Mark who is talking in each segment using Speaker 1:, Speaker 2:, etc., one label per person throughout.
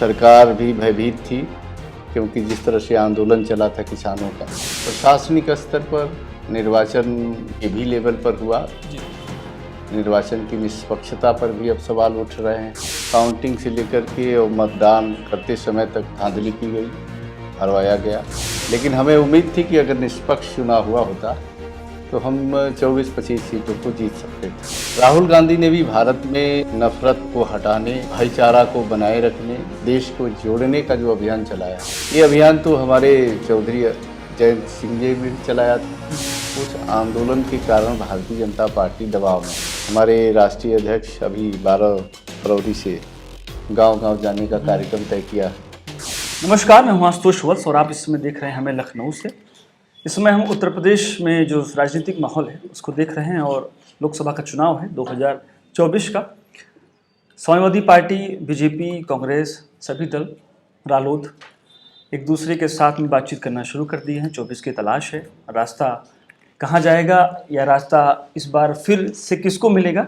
Speaker 1: सरकार भी भयभीत थी, क्योंकि जिस तरह से आंदोलन चला था किसानों का। प्रशासनिक स्तर पर निर्वाचन के भी लेवल पर हुआ। निर्वाचन की निष्पक्षता पर भी अब सवाल उठ रहे हैं। काउंटिंग से लेकर के और मतदान करते समय तक धांधली की गई, हरवाया गया। लेकिन हमें उम्मीद थी कि अगर निष्पक्ष चुनाव हुआ होता तो हम 24-25 सीटों को जीत सकते थे। राहुल गांधी ने भी भारत में नफरत को हटाने, भाईचारा को बनाए रखने, देश को जोड़ने का जो अभियान चलाया, ये अभियान तो हमारे चौधरी जयंत सिंह जी ने चलाया था। उस आंदोलन के कारण भारतीय जनता पार्टी दबाव में, हमारे राष्ट्रीय अध्यक्ष अभी 12 फरवरी से गांव-गांव जाने का कार्यक्रम तय किया है।
Speaker 2: नमस्कार, मैं हूं आशुतोष वत्स और आप इस समय देख रहे हैं हमें लखनऊ से। इस समय हम उत्तर प्रदेश में जो राजनीतिक माहौल है उसको देख रहे हैं और लोकसभा का चुनाव है 2024 का। समाजवादी पार्टी, बीजेपी, कांग्रेस, सभी दल, रालोद एक दूसरे के साथ में बातचीत करना शुरू कर दिए हैं। 24 की तलाश है, रास्ता कहाँ जाएगा या रास्ता इस बार फिर से किसको मिलेगा,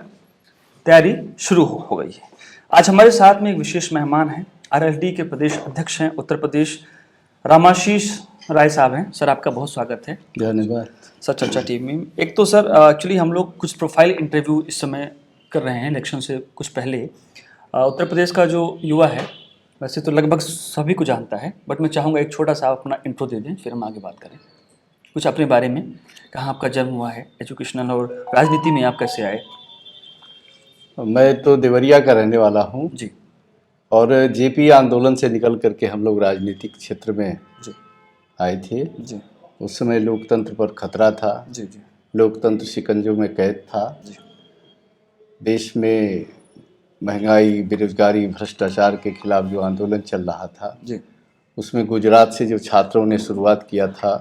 Speaker 2: तैयारी शुरू हो गई है। आज हमारे साथ में एक विशेष मेहमान हैं, आरएलडी के प्रदेश अध्यक्ष हैं उत्तर प्रदेश, रामाशीष राय साहब हैं। सर, आपका बहुत स्वागत है।
Speaker 1: धन्यवाद
Speaker 2: सर, चर्चा टीम में एक तो सर एक्चुअली हम लोग कुछ प्रोफाइल इंटरव्यू इस समय कर रहे हैं इलेक्शन से कुछ पहले। उत्तर प्रदेश का जो युवा है वैसे तो लगभग सभी को जानता है, बट मैं चाहूँगा एक छोटा सा अपना इंट्रो दे दें, फिर हम आगे बात करें कुछ अपने बारे में। कहाँ आपका जन्म हुआ है, एजुकेशनल और राजनीति में आप कैसे आए?
Speaker 1: मैं तो देवरिया का रहने वाला हूँ
Speaker 2: जी
Speaker 1: और जेपी आंदोलन से निकल करके हम लोग राजनीतिक क्षेत्र में
Speaker 2: जी
Speaker 1: आए थे।
Speaker 2: जी
Speaker 1: उस समय लोकतंत्र पर खतरा था,
Speaker 2: जी जी
Speaker 1: लोकतंत्र शिकंजों में कैद था।
Speaker 2: जी
Speaker 1: देश में महंगाई, बेरोजगारी, भ्रष्टाचार के खिलाफ जो आंदोलन चल रहा था,
Speaker 2: जी
Speaker 1: उसमें गुजरात से जो छात्रों ने शुरुआत किया था,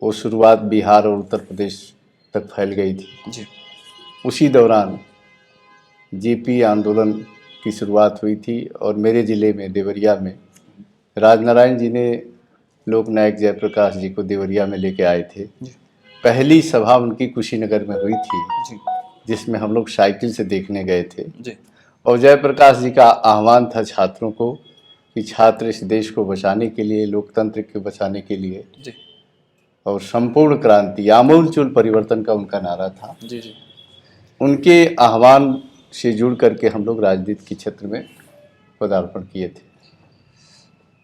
Speaker 1: वो शुरुआत बिहार और उत्तर प्रदेश तक फैल गई थी।
Speaker 2: जी
Speaker 1: उसी दौरान जेपी आंदोलन की शुरुआत हुई थी और मेरे ज़िले में देवरिया में राजनारायण जी ने लोकनायक जयप्रकाश जी को देवरिया में लेके आए थे। पहली सभा उनकी कुशीनगर में हुई थी,
Speaker 2: जी
Speaker 1: जिसमें हम लोग साइकिल से देखने गए थे।
Speaker 2: जी
Speaker 1: और जयप्रकाश जी का आह्वान था छात्रों को कि छात्र इस देश को बचाने के लिए, लोकतंत्र को बचाने के लिए
Speaker 2: जी
Speaker 1: और संपूर्ण क्रांति, आमूलचूल परिवर्तन का उनका नारा था।
Speaker 2: जी जी
Speaker 1: उनके आह्वान से जुड़ करके हम लोग राजनीति के क्षेत्र में पदार्पण किए थे।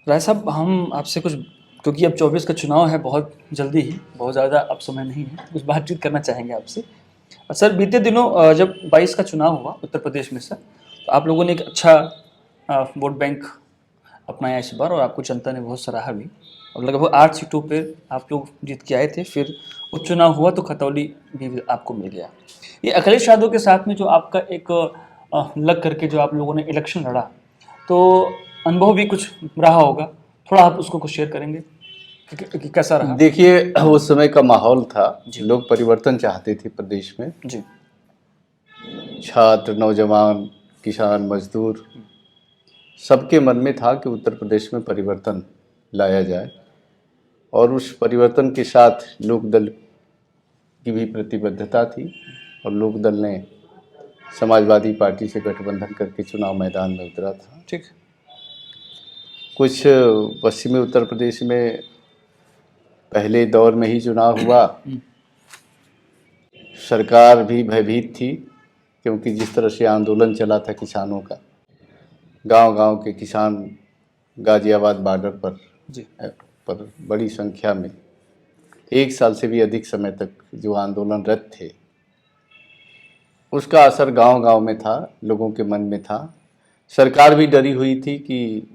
Speaker 2: राय साहब, हम आपसे कुछ, क्योंकि अब 24 का चुनाव है, बहुत जल्दी ही, बहुत ज़्यादा अब समय नहीं है, कुछ बातचीत करना चाहेंगे आपसे। सर, बीते दिनों जब 22 का चुनाव हुआ उत्तर प्रदेश में सर, तो आप लोगों ने एक अच्छा वोट बैंक अपनाया इस बार और आपको जनता ने बहुत सराहा भी और लगभग 8 सीटों पे आप लोग जीत के आए थे। फिर उपचुनाव हुआ तो खतौली भी आपको मिल गया। ये अखिलेश यादव के साथ में जो आपका एक लग करके जो आप लोगों ने इलेक्शन लड़ा, तो अनुभव भी कुछ रहा होगा, थोड़ा आप उसको कुछ शेयर करेंगे कि कैसा रहा?
Speaker 1: देखिए, उस समय का माहौल था, लोग परिवर्तन चाहते थे प्रदेश में।
Speaker 2: जी
Speaker 1: छात्र, नौजवान, किसान, मजदूर, सबके मन में था कि उत्तर प्रदेश में परिवर्तन लाया जाए और उस परिवर्तन के साथ लोकदल की भी प्रतिबद्धता थी और लोकदल ने समाजवादी पार्टी से गठबंधन करके चुनाव मैदान में उतरा था।
Speaker 2: ठीक।
Speaker 1: कुछ पश्चिमी उत्तर प्रदेश में पहले दौर में ही चुनाव हुआ। सरकार भी भयभीत थी, क्योंकि जिस तरह से आंदोलन चला था किसानों का। गांव-गांव के किसान गाजियाबाद बॉर्डर पर बड़ी संख्या में 1 साल से भी अधिक समय तक जो आंदोलनरत थे, उसका असर गांव-गांव में था, लोगों के मन में था। सरकार भी डरी हुई थी कि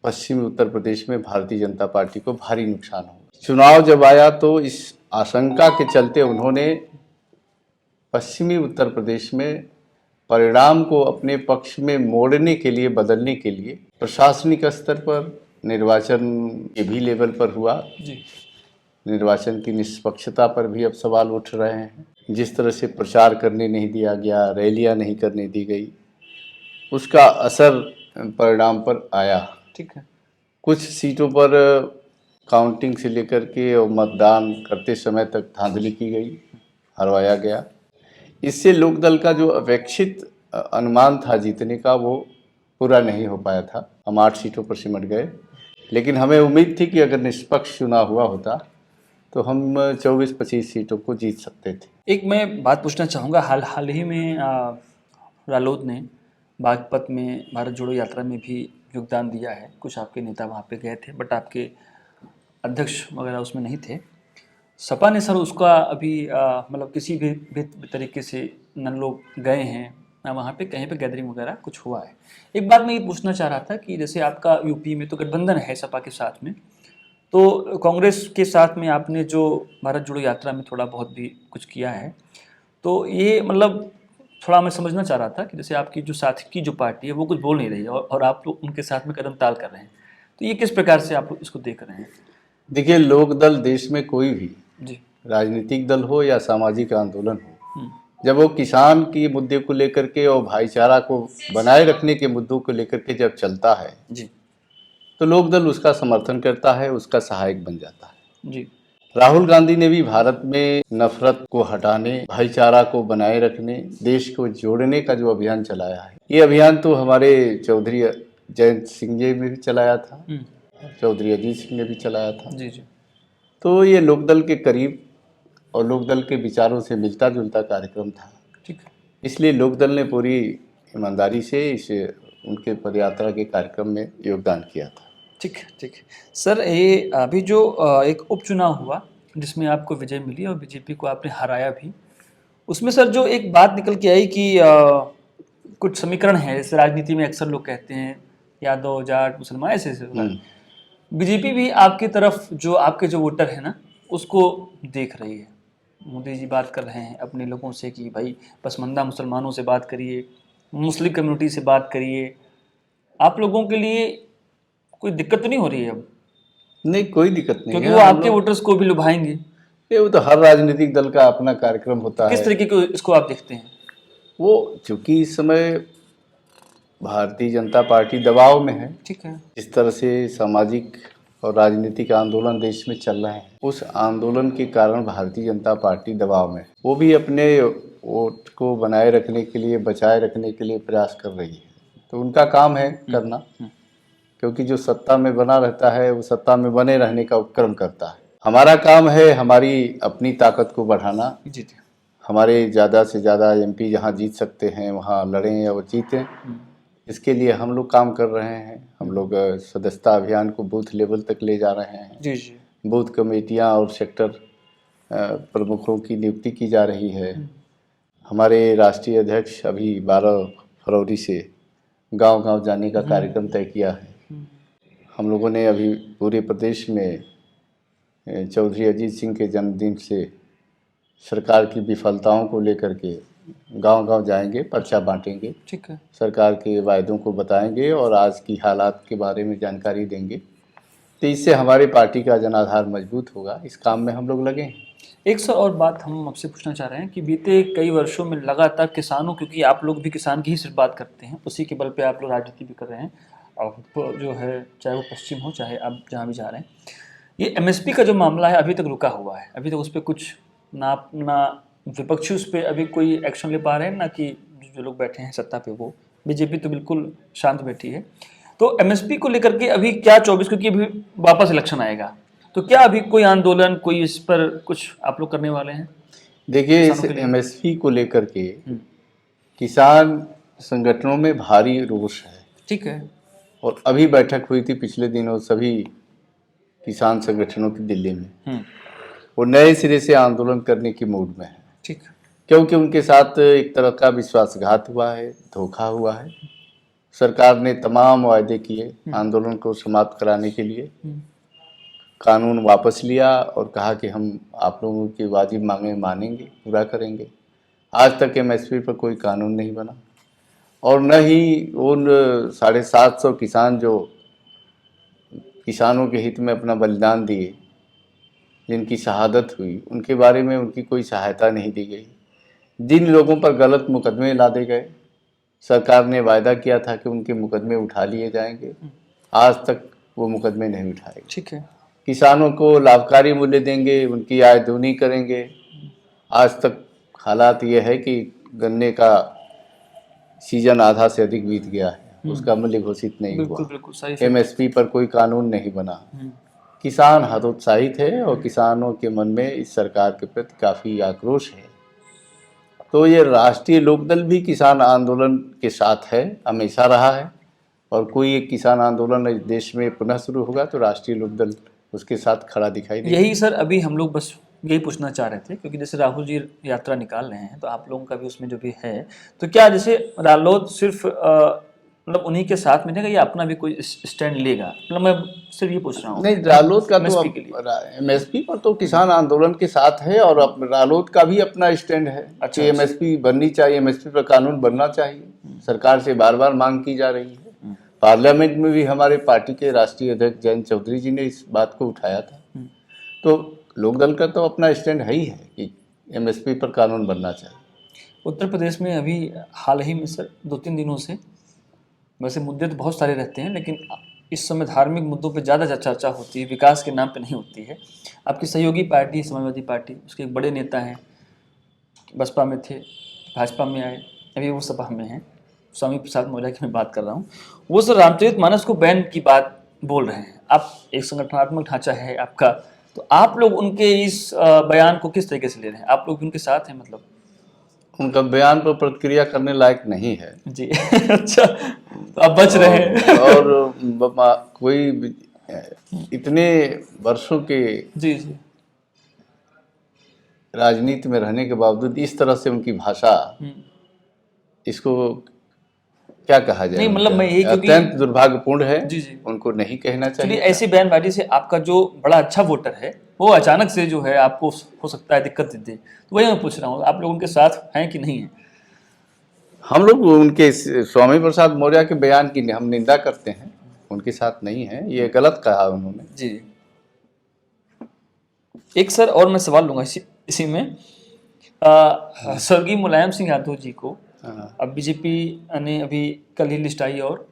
Speaker 1: पश्चिमी उत्तर प्रदेश में भारतीय जनता पार्टी को भारी नुकसान हो। चुनाव जब आया तो इस आशंका के चलते उन्होंने पश्चिमी उत्तर प्रदेश में परिणाम को अपने पक्ष में मोड़ने के लिए, बदलने के लिए प्रशासनिक स्तर पर निर्वाचन के भी लेवल पर हुआ।
Speaker 2: जी
Speaker 1: निर्वाचन की निष्पक्षता पर भी अब सवाल उठ रहे हैं। जिस तरह से प्रचार करने नहीं दिया गया, रैलियां नहीं करने दी गई, उसका असर परिणाम पर आया।
Speaker 2: ठीक है।
Speaker 1: कुछ सीटों पर काउंटिंग से लेकर के और मतदान करते समय तक धांधली की गई, हरवाया गया। इससे लोकदल का जो अपेक्षित अनुमान था जीतने का, वो पूरा नहीं हो पाया था। हम 8 सीटों पर सिमट गए, लेकिन हमें उम्मीद थी कि अगर निष्पक्ष चुनाव हुआ होता तो हम 24-25 सीटों को जीत सकते थे।
Speaker 2: एक मैं बात पूछना चाहूँगा, हाल ही में रालोद ने बागपत में भारत जोड़ो यात्रा में भी योगदान दिया है। कुछ आपके नेता वहाँ पे गए थे, बट आपके अध्यक्ष वगैरह उसमें नहीं थे। सपा ने सर उसका अभी मतलब किसी भी तरीके से न लोग गए हैं ना वहाँ पे कहीं पे गैदरिंग वगैरह कुछ हुआ है। एक बात मैं ये पूछना चाह रहा था कि जैसे आपका यूपी में तो गठबंधन है सपा के साथ में, तो कांग्रेस के साथ में आपने जो भारत जोड़ो यात्रा में थोड़ा बहुत भी कुछ किया है, तो ये मतलब थोड़ा मैं समझना चाह रहा था कि जैसे आपकी जो साथी की जो पार्टी है वो कुछ बोल नहीं रही है और आप लोग उनके साथ में कदम ताल कर रहे हैं, तो ये किस प्रकार से आप लोग इसको देख रहे हैं?
Speaker 1: देखिए, लोक दल देश में कोई भी
Speaker 2: जी।
Speaker 1: राजनीतिक दल हो या सामाजिक आंदोलन हो, जब वो किसान के मुद्दे को लेकर के और भाईचारा को बनाए रखने के मुद्दों को लेकर के जब चलता है
Speaker 2: जी।
Speaker 1: तो लोक दल उसका समर्थन करता है, उसका सहायक बन जाता है।
Speaker 2: जी।
Speaker 1: राहुल गांधी ने भी भारत में नफरत को हटाने, भाईचारा को बनाए रखने, देश को जोड़ने का जो अभियान चलाया है, ये अभियान तो हमारे चौधरी जयंत सिंह जी ने भी चलाया था, चौधरी अजीत सिंह ने भी चलाया था।
Speaker 2: जी। जी।
Speaker 1: तो ये लोकदल के करीब और लोकदल के विचारों से मिलता जुलता कार्यक्रम था।
Speaker 2: ठीक।
Speaker 1: इसलिए लोकदल ने पूरी ईमानदारी से इस उनके पदयात्रा के कार्यक्रम में योगदान किया था।
Speaker 2: ठीक ठीक सर, ये अभी जो एक उपचुनाव हुआ जिसमें आपको विजय मिली और बीजेपी को आपने हराया भी, उसमें सर जो एक बात निकल के आई कि कुछ समीकरण है, जैसे राजनीति में अक्सर लोग कहते हैं यादव जाट मुसलमान ऐसे ऐसे, बीजेपी भी आपकी तरफ जो आपके जो वोटर है ना उसको देख रही है। मोदी जी बात कर रहे हैं अपने लोगों से कि भाई पसमानदा मुसलमानों से बात करिए, मुस्लिम कम्युनिटी से बात करिए। आप लोगों के लिए कोई दिक्कत तो नहीं हो रही है अब?
Speaker 1: नहीं, कोई दिक्कत नहीं
Speaker 2: क्योंकि
Speaker 1: है।
Speaker 2: वो आपके वोटर्स को भी लुभाएंगे।
Speaker 1: ये वो तो हर राजनीतिक दल का अपना कार्यक्रम होता
Speaker 2: किस
Speaker 1: है।
Speaker 2: तरीके को इसको आप देखते हैं?
Speaker 1: वो चूंकि इस समय भारतीय जनता पार्टी दबाव में है,
Speaker 2: ठीक है।
Speaker 1: इस तरह से सामाजिक और राजनीतिक आंदोलन देश में चल रहे हैं, उस आंदोलन के कारण भारतीय जनता पार्टी दबाव में है। वो भी अपने वोट को बनाए रखने के लिए, बचाए रखने के लिए प्रयास कर रही है, तो उनका काम है करना, क्योंकि जो सत्ता में बना रहता है वो सत्ता में बने रहने का उपक्रम करता है। हमारा काम है हमारी अपनी ताकत को बढ़ाना,
Speaker 2: जी।
Speaker 1: हमारे ज़्यादा से ज़्यादा एमपी जहाँ जीत सकते हैं वहाँ लड़ें और जीतें। इसके लिए हम लोग काम कर रहे हैं। हम लोग सदस्यता अभियान को बूथ लेवल तक ले जा रहे हैं।
Speaker 2: जी जी।
Speaker 1: बूथ कमेटियाँ और सेक्टर प्रमुखों की नियुक्ति की जा रही है। हमारे राष्ट्रीय अध्यक्ष अभी 12 फरवरी से गांव-गांव जाने का कार्यक्रम तय किया है। हम लोगों ने अभी पूरे प्रदेश में चौधरी अजीत सिंह के जन्मदिन से सरकार की विफलताओं को लेकर के गांव-गांव जाएंगे, पर्चा बांटेंगे,
Speaker 2: ठीक है।
Speaker 1: सरकार के वायदों को बताएंगे और आज की हालात के बारे में जानकारी देंगे। तो इससे हमारी पार्टी का जनाधार मजबूत होगा। इस काम में हम लोग लगे हैं।
Speaker 2: एक सर और बात हम आपसे पूछना चाह रहे हैं कि बीते कई वर्षों में लगातार किसानों, क्योंकि आप लोग भी किसान की ही सिर्फ बात करते हैं, उसी के बल पे आप लोग राजनीति भी कर रहे हैं, और जो है चाहे वो पश्चिम हो चाहे आप जहाँ भी जा रहे हैं, ये एमएसपी का जो मामला है अभी तक रुका हुआ है। अभी तक उस पर कुछ ना विपक्षी उस पर अभी कोई एक्शन ले पा रहे हैं, ना कि जो लोग बैठे हैं सत्ता पे वो। बीजेपी तो बिल्कुल शांत बैठी है। तो एमएसपी को लेकर के अभी क्या 24, क्योंकि अभी वापस इलेक्शन आएगा, तो क्या अभी कोई आंदोलन, कोई इस पर कुछ आप लोग करने वाले हैं?
Speaker 1: देखिए, इस एमएसपी को लेकर के किसान संगठनों में भारी रोष है।
Speaker 2: ठीक है।
Speaker 1: और अभी बैठक हुई थी पिछले दिनों सभी किसान संगठनों की दिल्ली में। वो नए सिरे से आंदोलन करने की मूड में है।
Speaker 2: ठीक।
Speaker 1: क्योंकि उनके साथ एक तरह का विश्वासघात हुआ है, धोखा हुआ है। सरकार ने तमाम वायदे किए आंदोलन को समाप्त कराने के लिए, कानून वापस लिया और कहा कि हम आप लोगों की वाजिब मांगे मानेंगे, पूरा करेंगे। आज तक एमएसपी पर कोई कानून नहीं बना और न ही उन 750 किसान जो किसानों के हित में अपना बलिदान दिए, जिनकी शहादत हुई, उनके बारे में उनकी कोई सहायता नहीं दी गई। जिन लोगों पर गलत मुकदमे लादे गए, सरकार ने वायदा किया था कि उनके मुकदमे उठा लिए जाएंगे, आज तक वो मुकदमे नहीं उठाए।
Speaker 2: ठीक है।
Speaker 1: किसानों को लाभकारी मूल्य देंगे, उनकी आय दूनी करेंगे। आज तक हालात ये है कि गन्ने का सीजन आधा से अधिक बीत गया है, उसका मूल्य घोषित नहीं
Speaker 2: बिल्कुल
Speaker 1: हुआ,
Speaker 2: बिल्कुल सही।
Speaker 1: एमएसपी पर कोई कानून नहीं बना, किसान हतोत्साहित है और किसानों के मन में इस सरकार के प्रति काफी आक्रोश है। तो ये राष्ट्रीय लोकदल भी किसान आंदोलन के साथ है, हमेशा रहा है, और कोई एक किसान आंदोलन इस देश में पुनः शुरू होगा तो राष्ट्रीय लोकदल उसके साथ खड़ा दिखाई देगा।
Speaker 2: यही सर अभी हम लोग बस यही पूछना चाह रहे थे, क्योंकि जैसे राहुल जी यात्रा निकाल रहे हैं तो आप लोगों का भी उसमें जो भी है, तो क्या जैसे रालोद सिर्फ मतलब उन्हीं के साथ में रहेगा या अपना भी कोई स्टैंड लेगा? मतलब मैं सिर्फ ये पूछ रहा हूँ।
Speaker 1: नहीं, रालोद का तो
Speaker 2: MSP के लिए।
Speaker 1: एमएसपी पर तो किसान आंदोलन के साथ है, और रालोद का भी अपना स्टैंड है
Speaker 2: अच्छा,
Speaker 1: कि एमएसपी बननी चाहिए, एमएसपी पर कानून बनना चाहिए। सरकार से बार बार मांग की जा रही है। पार्लियामेंट में भी हमारे पार्टी के राष्ट्रीय अध्यक्ष जयंत चौधरी जी ने इस बात को उठाया था। तो लोकदल का तो अपना स्टैंड है ही है कि एमएसपी पर कानून बनना चाहिए।
Speaker 2: उत्तर प्रदेश में अभी हाल ही में सर 2-3 दिनों से, वैसे मुद्दे तो बहुत सारे रहते हैं लेकिन इस समय धार्मिक मुद्दों पे ज़्यादा चर्चा होती है, विकास के नाम पे नहीं होती है। आपकी सहयोगी पार्टी समाजवादी पार्टी, उसके एक बड़े नेता हैं, बसपा में थे, भाजपा में आए, अभी वो सपा में हैं, स्वामी प्रसाद मौर्य की मैं बात कर रहा हूँ। वो सर रामचरितमानस को बैन की बात बोल रहे हैं। आप एक संगठनात्मक ढांचा है आपका, तो आप लोग उनके इस बयान को किस तरीके से ले रहे हैं? आप लोग उनके साथ हैं मतलब?
Speaker 1: उनका बयान पर प्रतिक्रिया करने लायक नहीं है
Speaker 2: जी अच्छा, तो आप बच रहे हैं।
Speaker 1: और कोई इतने वर्षों के
Speaker 2: जी जी
Speaker 1: राजनीति में रहने के बावजूद इस तरह से उनकी भाषा, इसको क्या कहा जाए?
Speaker 2: नहीं, मतलब मैं यही, क्योंकि
Speaker 1: अत्यंत दुर्भाग्यपूर्ण है।
Speaker 2: जी जी,
Speaker 1: उनको नहीं कहना
Speaker 2: चलिए
Speaker 1: चाहिए।
Speaker 2: ऐसी बयानबाजी से आपका जो बड़ा अच्छा वोटर है वो अचानक से जो है आपको हो सकता है दिक्कत दे, तो वही मैं पूछ रहा हूँ आप लोग उनके साथ हैं कि नहीं है?
Speaker 1: हम लोग उनके स्वामी प्रसाद मौर्य के बयान की हम निंदा करते हैं, उनके साथ नहीं है, ये गलत कहा उन्होंने।
Speaker 2: जी, एक सर और मैं सवाल लूंगा इसी में, स्वर्गीय मुलायम सिंह यादव जी को अब बीजेपी ने अभी कल ही लिस्ट आई और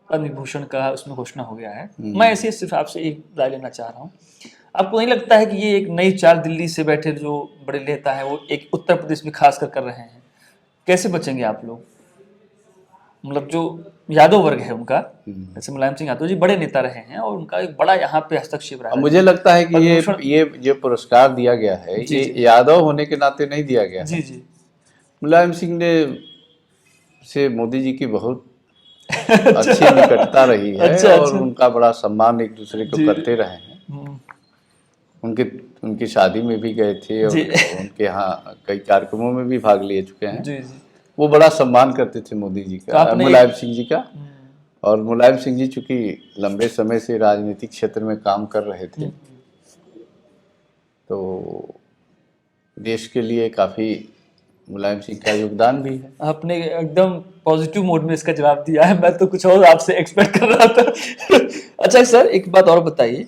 Speaker 2: पद्म विभूषण का उसमें घोषणा हो गया है। मैं ऐसे सिर्फ आपसे एक राय लेना चाह रहा हूँ, आपको नहीं लगता है कि ये एक नई चाल दिल्ली से बैठे जो बड़े नेता है वो एक उत्तर प्रदेश में खास कर रहे हैं? कैसे बचेंगे आप लोग? मतलब जो यादव वर्ग है उनका, जैसे मुलायम सिंह यादव जी बड़े नेता रहे हैं और उनका एक बड़ा यहाँ पे हस्तक्षेप रहा है।
Speaker 1: मुझे लगता है कि ये पुरस्कार दिया गया है, ये यादव होने के नाते नहीं दिया गया।
Speaker 2: जी जी,
Speaker 1: मुलायम सिंह ने से मोदी जी की बहुत अच्छी निकटता रही है। और उनका बड़ा सम्मान एक दूसरे को करते रहे हैं। उनकी शादी में भी गए थे और उनके यहाँ कई कार्यक्रमों में भी भाग ले चुके हैं।
Speaker 2: जी जी,
Speaker 1: वो बड़ा सम्मान करते थे मोदी जी का, मुलायम सिंह जी का। और मुलायम सिंह जी चूंकि लंबे समय से राजनीतिक क्षेत्र में काम कर रहे थे, तो देश के लिए काफी मुलायम सिंह का योगदान भी है।
Speaker 2: आपने एकदम पॉजिटिव मोड में इसका जवाब दिया है, मैं तो कुछ और आपसे एक्सपेक्ट कर रहा था। अच्छा सर, एक बात और बताइए,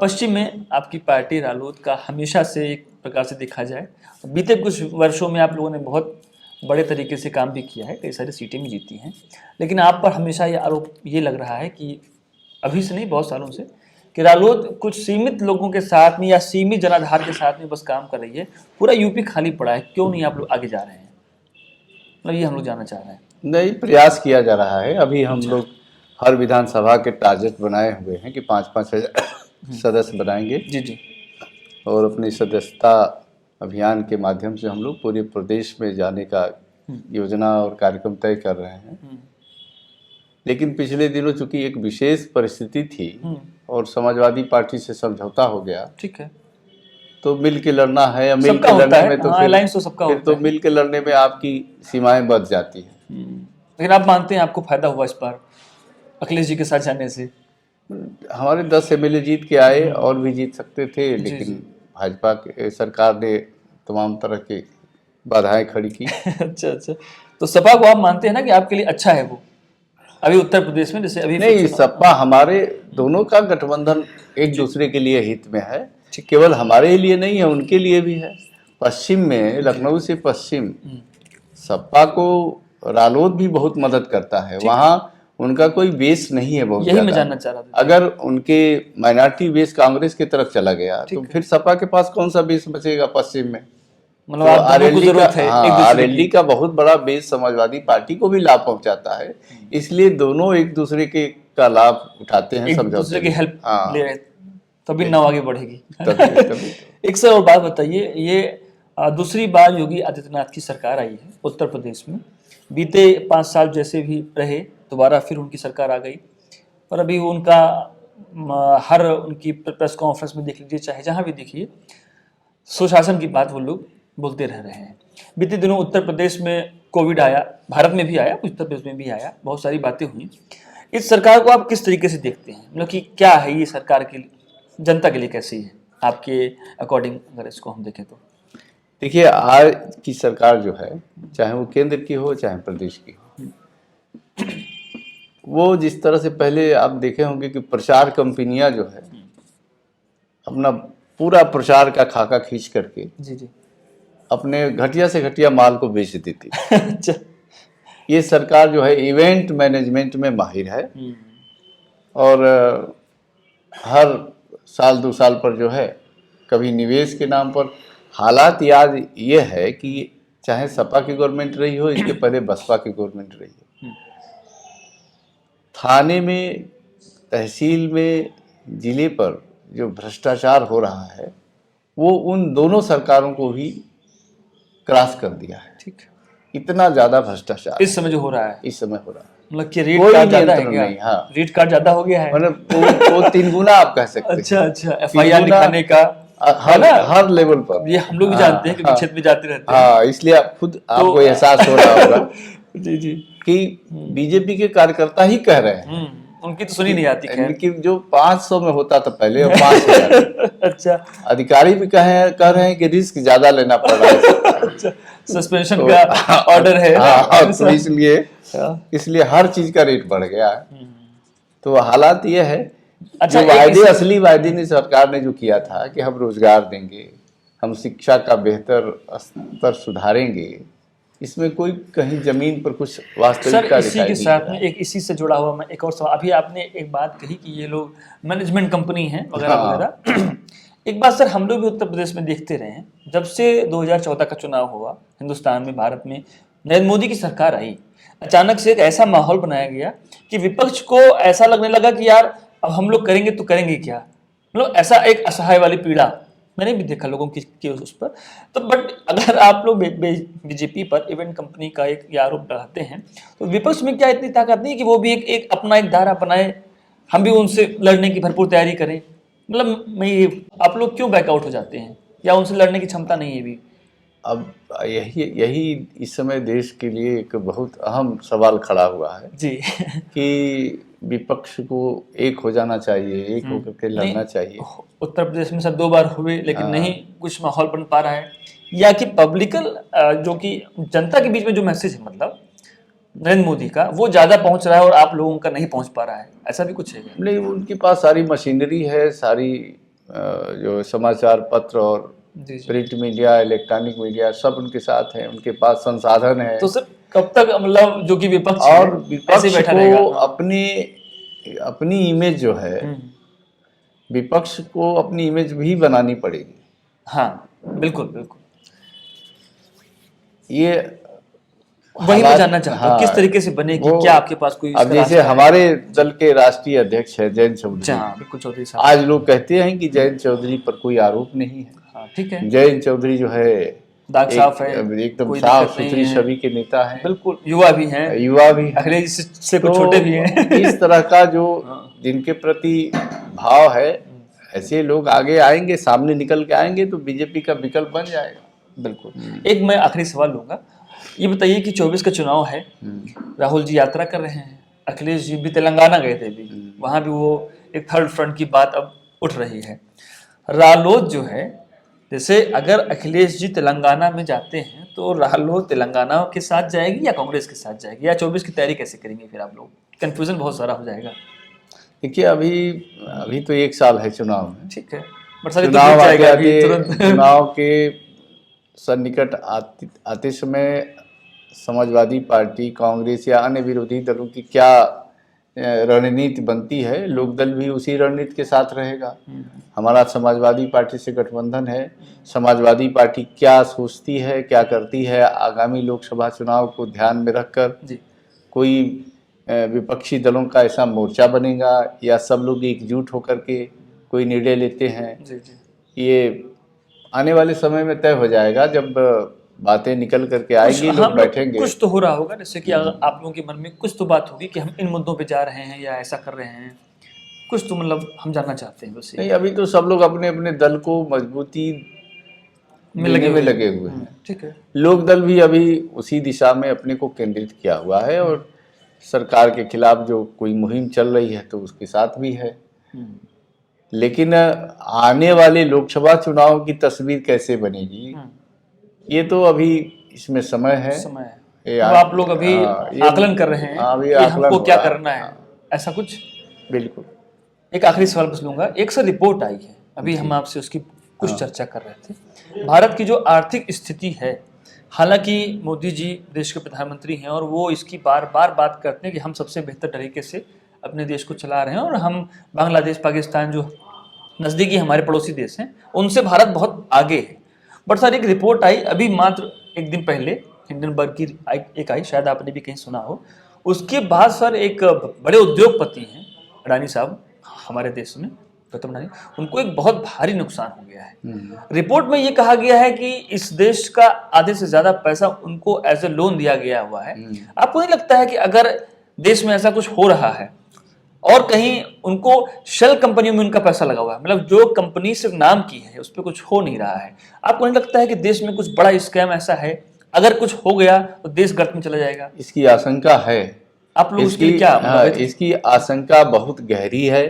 Speaker 2: पश्चिम में आपकी पार्टी रालोद का हमेशा से एक प्रकार से देखा जाए, बीते कुछ वर्षों में आप लोगों ने बहुत बड़े तरीके से काम भी किया है, कई सारी सीटें भी जीती हैं, लेकिन आप पर हमेशा ये आरोप ये लग रहा है कि अभी से नहीं बहुत सालों से कि रालोद कुछ सीमित लोगों के साथ में या सीमित जनाधार के साथ में बस काम कर रही है, पूरा यूपी खाली पड़ा है, क्यों नहीं आप लोग आगे जा रहे हैं? मतलब ये हम लोग जानना चाह रहे हैं।
Speaker 1: नहीं, प्रयास किया जा रहा है। अभी हम लोग हर विधानसभा के टारगेट बनाए हुए हैं कि 5-5 हजार सदस्य बनाएंगे।
Speaker 2: जी जी,
Speaker 1: और अपनी सदस्यता अभियान के माध्यम से हम लोग पूरे प्रदेश में जाने का योजना और कार्यक्रम तय कर रहे हैं। लेकिन पिछले दिनों चूंकि एक विशेष परिस्थिति थी और समाजवादी पार्टी से समझौता हो गया,
Speaker 2: ठीक है,
Speaker 1: तो मिल के लड़ना है, या मिल के लड़ने में तो फिर तो मिल के लड़ने में आपकी सीमाएं बच जाती है।
Speaker 2: लेकिन आप मानते हैं आपको फायदा हुआ इस बार अखिलेश जी के साथ जाने से?
Speaker 1: हमारे 10 एमएलए जीत के आए, और भी जीत सकते थे, लेकिन भाजपा के सरकार ने तमाम तरह की बाधाएं खड़ी की।
Speaker 2: अच्छा अच्छा, तो सपा को आप मानते हैं ना कि आपके लिए अच्छा है वो अभी उत्तर प्रदेश में? जैसे अभी
Speaker 1: नहीं, सपा हमारे दोनों का गठबंधन एक दूसरे के लिए हित में है, केवल हमारे लिए नहीं है, उनके लिए भी है। पश्चिम में, लखनऊ से पश्चिम, सपा को रालोद भी बहुत मदद करता है। वहाँ उनका कोई बेस नहीं है बहुत,
Speaker 2: यही मैं जानना चाह रहा था।
Speaker 1: अगर उनके माइनॉरिटी बेस कांग्रेस की तरफ चला गया तो फिर सपा के पास कौन सा बेस बचेगा पश्चिम में?
Speaker 2: मतलब आप दोनों को जरूरत है एक दूसरे
Speaker 1: आरएलडी का बहुत बड़ा बेस समाजवादी पार्टी को भी लाभ पहुंचाता है, इसलिए दोनों एक दूसरे के का लाभ उठाते हैं,
Speaker 2: एक
Speaker 1: समझौते
Speaker 2: दूसरे की
Speaker 1: में।
Speaker 2: हेल्प
Speaker 1: हाँ,
Speaker 2: ले रहे तभी नाव आगे बढ़ेगी।
Speaker 1: तभी
Speaker 2: एक सर और बात बताइए, ये दूसरी बार योगी आदित्यनाथ की सरकार आई है उत्तर प्रदेश में। बीते 5 साल जैसे भी रहे, दोबारा फिर उनकी सरकार आ गई, पर अभी उनका हर उनकी प्रेस कॉन्फ्रेंस में देख लीजिए, चाहे जहां भी देखिए, सुशासन की बात वो लोग बोलते रह रहे हैं। बीते दिनों उत्तर प्रदेश में कोविड आया, भारत में भी आया, उत्तर प्रदेश में भी आया, बहुत सारी बातें हुई। इस सरकार को आप किस तरीके से देखते हैं, मतलब कि क्या है ये सरकार के लिए, जनता के लिए कैसी है आपके अकॉर्डिंग, अगर इसको हम देखें तो?
Speaker 1: देखिए, आज की सरकार जो है, चाहे वो केंद्र की हो चाहे प्रदेश की हो, वो जिस तरह से पहले आप देखे होंगे कि प्रचार कंपनियां जो है अपना पूरा प्रचार का खाका खींच करके
Speaker 2: जी
Speaker 1: अपने घटिया से घटिया माल को बेच देती।
Speaker 2: अच्छा।
Speaker 1: ये सरकार जो है इवेंट मैनेजमेंट में माहिर है, और हर साल 2 साल पर जो है कभी निवेश के नाम पर, हालात याद ये है कि चाहे सपा की गवर्नमेंट रही हो, इसके पहले बसपा की गवर्नमेंट रही हो, थाने में, तहसील में, जिले पर जो भ्रष्टाचार हो रहा है वो उन दोनों सरकारों को भी क्रॉस कर दिया है।
Speaker 2: ठीक,
Speaker 1: इतना ज्यादा भ्रष्टाचार
Speaker 2: इस समय जो हो रहा है,
Speaker 1: इस समय हो रहा है,
Speaker 2: मतलब कि रेट
Speaker 1: कोई
Speaker 2: कार्ड ज्यादा है
Speaker 1: नियंत्रण
Speaker 2: क्या?
Speaker 1: नहीं। हाँ,
Speaker 2: रेट कार्ड ज्यादा हो गया है,
Speaker 1: मतलब वो 3 गुना आप कह सकते हैं।
Speaker 2: अच्छा, एफआईआर
Speaker 1: 3 गुना
Speaker 2: लिखाने का
Speaker 1: हर लेवल पर।
Speaker 2: ये हम लोग भी जानते हैं, क्योंकि क्षेत्र में जाते रहते हैं।
Speaker 1: हाँ, इसलिए आप खुद आपको एहसास हो रहा होगा
Speaker 2: जी
Speaker 1: कि बीजेपी के कार्यकर्ता ही कह रहे हैं,
Speaker 2: उनकी तो सुनी नहीं आती खैर।
Speaker 1: कि जो 500 में होता था पहले, और 5000।
Speaker 2: अच्छा,
Speaker 1: अधिकारी भी कह रहे हैं कि रिस्क ज्यादा लेना पड़ रहा है।
Speaker 2: अच्छा, सस्पेंशन का ऑर्डर है।
Speaker 1: हाँ, तो इसलिए हर चीज का रेट बढ़ गया है। तो हालात ये है,
Speaker 2: अच्छा,
Speaker 1: जो वायदे, असली वायदे ने सरकार ने जो किया था कि हम रोजगार देंगे, हम शिक्षा का बेहतर स्तर सुधारेंगे, इसमें कोई कहीं जमीन पर कुछ वास्तविकता
Speaker 2: सर, इसी के साथ में एक इसी से जुड़ा हुआ मैं एक और सवाल, अभी आपने एक बात कही कि ये लोग मैनेजमेंट कंपनी है वगैरह वगैरह। एक बात सर, हम लोग भी उत्तर प्रदेश में देखते रहे हैं, जब से 2014 का चुनाव हुआ हिंदुस्तान में, भारत में नरेंद्र मोदी की सरकार आई, अचानक से एक ऐसा माहौल बनाया गया कि विपक्ष को ऐसा लगने लगा कि यार अब हम लोग करेंगे तो करेंगे क्या, मतलब ऐसा एक असहाय वाली पीड़ा मैंने भी देखा लोगों की उस पर। तो बट अगर आप लोग बीजेपी पर इवेंट कंपनी का एक आरोप लगाते हैं, तो विपक्ष में क्या इतनी ताकत नहीं कि वो भी एक अपना एक धारा बनाए, हम भी उनसे लड़ने की भरपूर तैयारी करें? मतलब मैं आप लोग क्यों बैकआउट हो जाते हैं, या उनसे लड़ने की क्षमता नहीं है भी?
Speaker 1: अब यही इस समय देश के लिए एक बहुत अहम सवाल खड़ा हुआ है
Speaker 2: जी
Speaker 1: कि विपक्ष को एक हो जाना चाहिए, एक होकर के लड़ना चाहिए।
Speaker 2: उत्तर प्रदेश में सर 2 बार हुए, लेकिन नहीं कुछ माहौल बन पा रहा है, या कि पब्लिकल जो कि जनता के बीच में जो मैसेज है, मतलब नरेंद्र मोदी का, वो ज्यादा पहुंच रहा है और आप लोगों का नहीं पहुंच पा रहा है, ऐसा भी कुछ है?
Speaker 1: नहीं, उनके पास सारी मशीनरी है, सारी जो समाचार पत्र और प्रिंट मीडिया, इलेक्ट्रॉनिक मीडिया, सब उनके साथ है, उनके पास संसाधन है।
Speaker 2: तो सर कब तक, मतलब जो कि विपक्ष
Speaker 1: और विपक्ष
Speaker 2: बैठा
Speaker 1: को
Speaker 2: रहेगा?
Speaker 1: अपनी इमेज जो है, विपक्ष को अपनी इमेज भी बनानी पड़ेगी।
Speaker 2: हाँ, बिल्कुल बिल्कुल,
Speaker 1: ये
Speaker 2: वही मैं जानना चाहता हूँ, किस तरीके से बनेगी, क्या आपके पास कोई?
Speaker 1: अब जैसे हमारे दल के राष्ट्रीय अध्यक्ष है जयंत चौधरी,
Speaker 2: बिल्कुल चौधरी साहब,
Speaker 1: आज लोग कहते हैं कि जयंत चौधरी पर कोई आरोप नहीं है।
Speaker 2: हाँ, ठीक है,
Speaker 1: जयंत चौधरी जो है
Speaker 2: दाग साफ है,
Speaker 1: एकदम साफ सुथरी छवि के नेता है,
Speaker 2: बिल्कुल युवा भी हैं, अखिलेश से कुछ छोटे भी हैं।
Speaker 1: इस तरह का जो जिनके प्रति भाव है, ऐसे लोग आगे आएंगे, सामने निकल के आएंगे, तो बीजेपी का विकल्प बन जाएगा।
Speaker 2: बिल्कुल। एक मैं आखिरी सवाल लूंगा, ये बताइए कि 24 का चुनाव है, राहुल जी यात्रा कर रहे हैं, अखिलेश जी भी तेलंगाना गए थे भी, वहां भी वो एक थर्ड फ्रंट की बात अब उठ रही है। रालोद जो है, जैसे अगर अखिलेश जी तेलंगाना में जाते हैं तो रालोद तेलंगाना के साथ जाएगी या कांग्रेस के साथ जाएगी, या 24 की तैयारी कैसे करेंगे फिर आप लोग? कंफ्यूजन बहुत सारा हो जाएगा।
Speaker 1: देखिए, अभी तो 1 साल है चुनाव में,
Speaker 2: ठीक है,
Speaker 1: चुनाव के सन्निकट आते समय समाजवादी पार्टी, कांग्रेस या अन्य विरोधी दलों की क्या रणनीति बनती है, लोकदल भी उसी रणनीति के साथ रहेगा। हमारा समाजवादी पार्टी से गठबंधन है। समाजवादी पार्टी क्या सोचती है, क्या करती है, आगामी लोकसभा चुनाव को ध्यान में रखकर कोई विपक्षी दलों का ऐसा मोर्चा बनेगा या सब लोग एकजुट होकर के कोई निर्णय लेते हैं, ये आने वाले समय में तय हो जाएगा। जब बातें निकल करके आएगी, लोग बैठेंगे।
Speaker 2: कुछ तो हो रहा होगा, जैसे कि आप लोगों के मन में कुछ तो बात होगी कि हम इन मुद्दों पे जा रहे हैं या ऐसा कर रहे हैं, कुछ तो मतलब हम जानना चाहते हैं। वैसे
Speaker 1: नहीं, अभी तो सब लोग अपने अपने दल को मजबूती में लगे हुए हैं।
Speaker 2: ठीक है।
Speaker 1: लोक दल भी अभी उसी दिशा में अपने को केंद्रित किया हुआ है और सरकार के खिलाफ जो कोई मुहिम चल रही है तो उसके साथ भी है। लेकिन आने वाले लोकसभा चुनाव की तस्वीर कैसे बनेगी, ये तो अभी इसमें समय है।
Speaker 2: तो आप लोग अभी आकलन कर रहे हैं कि हमको क्या करना है, ऐसा कुछ।
Speaker 1: बिल्कुल।
Speaker 2: एक आखिरी सवाल पूछ लूंगा। एक सर रिपोर्ट आई है, अभी हम आपसे उसकी कुछ चर्चा कर रहे थे। भारत की जो आर्थिक स्थिति है, हालांकि मोदी जी देश के प्रधानमंत्री हैं और वो इसकी बार बार बात करते हैं कि हम सबसे बेहतर तरीके से अपने देश को चला रहे हैं और हम बांग्लादेश, पाकिस्तान जो नज़दीकी हमारे पड़ोसी देश हैं, उनसे भारत बहुत आगे है। बट सर एक रिपोर्ट आई अभी मात्र एक दिन पहले, हिंडनबर्ग की एक आई, शायद आपने भी कहीं सुना हो। उसके बाद सर एक बड़े उद्योगपति हैं अडानी साहब हमारे देश में, गौतम अडानी, उनको एक बहुत भारी नुकसान हो गया है। रिपोर्ट में ये कहा गया है कि इस देश का आधे से ज्यादा पैसा उनको एज ए लोन दिया गया हुआ है। आपको नहीं लगता है कि अगर देश में ऐसा कुछ हो रहा है और कहीं उनको शेल कंपनियों में उनका पैसा लगा हुआ है, मतलब जो कंपनी सिर्फ नाम की है उस पर कुछ हो नहीं रहा है, आपको नहीं लगता है कि देश में कुछ बड़ा स्कैम ऐसा है, अगर कुछ हो गया तो देश गर्त में चला जाएगा?
Speaker 1: इसकी आशंका है।
Speaker 2: आप लोग इसकी क्या
Speaker 1: इसकी आशंका बहुत गहरी है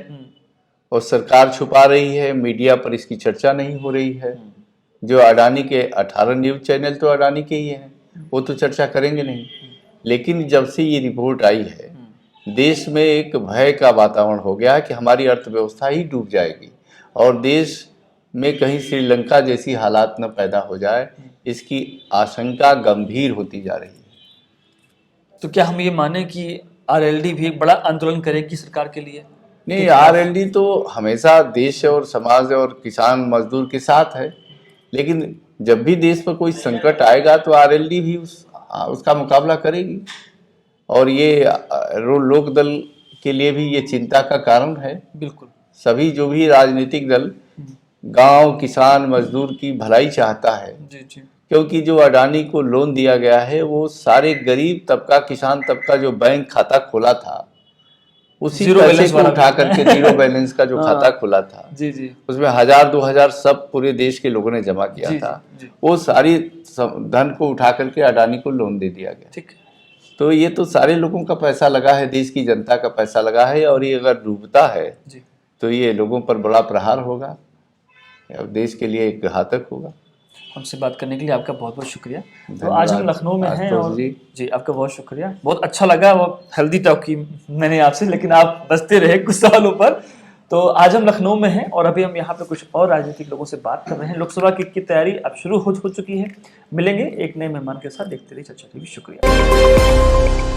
Speaker 1: और सरकार छुपा रही है, मीडिया पर इसकी चर्चा नहीं हो रही है। जो अडानी के 18 न्यूज चैनल तो अडानी के ही हैं, वो तो चर्चा करेंगे नहीं। लेकिन जब से ये रिपोर्ट आई है, देश में एक भय का वातावरण हो गया कि हमारी अर्थव्यवस्था ही डूब जाएगी और देश में कहीं श्रीलंका जैसी हालात न पैदा हो जाए, इसकी आशंका गंभीर होती जा रही है।
Speaker 2: तो क्या हम ये माने कि आरएलडी भी एक बड़ा आंदोलन करेगी सरकार के लिए?
Speaker 1: नहीं, आरएलडी तो हमेशा देश और समाज और किसान मजदूर के साथ है, लेकिन जब भी देश पर कोई संकट आएगा तो आरएलडी भी उसका मुकाबला करेगी। और ये लोक दल के लिए भी ये चिंता का कारण है।
Speaker 2: बिल्कुल।
Speaker 1: सभी जो भी राजनीतिक दल गांव, किसान, मजदूर की भलाई चाहता है।
Speaker 2: जी।
Speaker 1: क्योंकि जो अडानी को लोन दिया गया है वो सारे गरीब तबका, किसान तबका जो बैंक खाता खोला था उसी पैसे को उठा करके, जीरो बैलेंस का जो खाता खोला था
Speaker 2: जी,
Speaker 1: उसमें 1000-2000 सब पूरे देश के लोगों ने जमा किया था। वो सारी धन को उठा करके अडानी को लोन दे दिया गया।
Speaker 2: ठीक।
Speaker 1: तो ये तो सारे लोगों का पैसा लगा है, देश की जनता का पैसा लगा है, और ये अगर डूबता है तो ये लोगों पर बड़ा प्रहार होगा, देश के लिए एक घातक होगा।
Speaker 2: हमसे बात करने के लिए आपका बहुत बहुत शुक्रिया। तो आज हम लखनऊ में हैं और जी आपका बहुत शुक्रिया, बहुत अच्छा लगा। वो हेल्दी टॉक की मैंने आपसे, लेकिन आप बचते रहे कुछ सवालों पर। तो आज हम लखनऊ में हैं और अभी हम यहाँ पे कुछ और राजनीतिक लोगों से बात कर रहे हैं। लोकसभा की तैयारी अब शुरू हो चुकी है। मिलेंगे एक नए मेहमान के साथ। देखते रहिए चर्चा टीवी। शुक्रिया।